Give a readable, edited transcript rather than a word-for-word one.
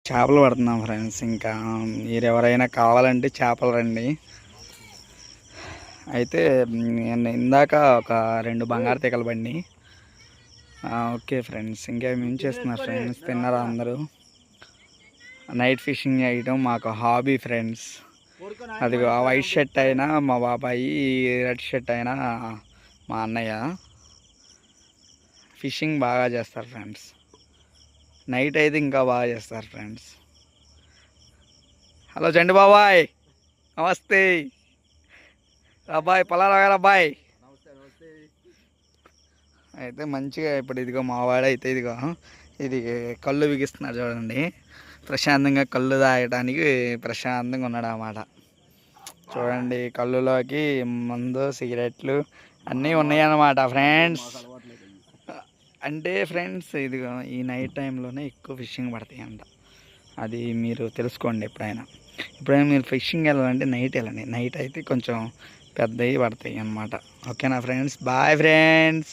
చేపలు పడుతున్నాం ఫ్రెండ్స్. ఇంకా మీరు ఎవరైనా కావాలంటే చేపలు రండి. అయితే నేను ఇందాక ఒక 2 బంగారు తీగలు బండి. ఓకే ఫ్రెండ్స్, ఇంకేం చేస్తున్నారు ఫ్రెండ్స్? తిన్నారా అందరూ? నైట్ ఫిషింగ్ చేయడం మాకు హాబీ ఫ్రెండ్స్. అది ఆ వైట్ షర్ట్ అయినా మా బాబాయి, రెడ్ షర్ట్ అయినా మా అన్నయ్య ఫిషింగ్ బాగా చేస్తారు ఫ్రెండ్స్. నైట్ అయితే ఇంకా బాగా చేస్తారు ఫ్రెండ్స్. హలో చండి బాబాయ్, నమస్తే. అబ్బాయి పొలాలు గారు అబ్బాయి అయితే మంచిగా ఇప్పుడు ఇదిగో మావాడైతే ఇదిగో ఇది కళ్ళు బిగిస్తున్నాడు చూడండి. ప్రశాంతంగా కళ్ళు తాగడానికి ప్రశాంతంగా ఉన్నాడు అన్నమాట. చూడండి, కళ్ళులోకి మందు, సిగరెట్లు అన్నీ ఉన్నాయన్నమాట ఫ్రెండ్స్. అంటే ఫ్రెండ్స్ ఇదిగో ఈ నైట్ టైంలోనే ఎక్కువ ఫిషింగ్ పడతాయి అంట. అది మీరు తెలుసుకోండి. ఎప్పుడైనా మీరు ఫిషింగ్ వెళ్ళాలంటే నైట్ వెళ్ళండి. నైట్ అయితే కొంచెం పెద్దవి పడతాయి అన్నమాట. ఓకేనా ఫ్రెండ్స్? Bye friends.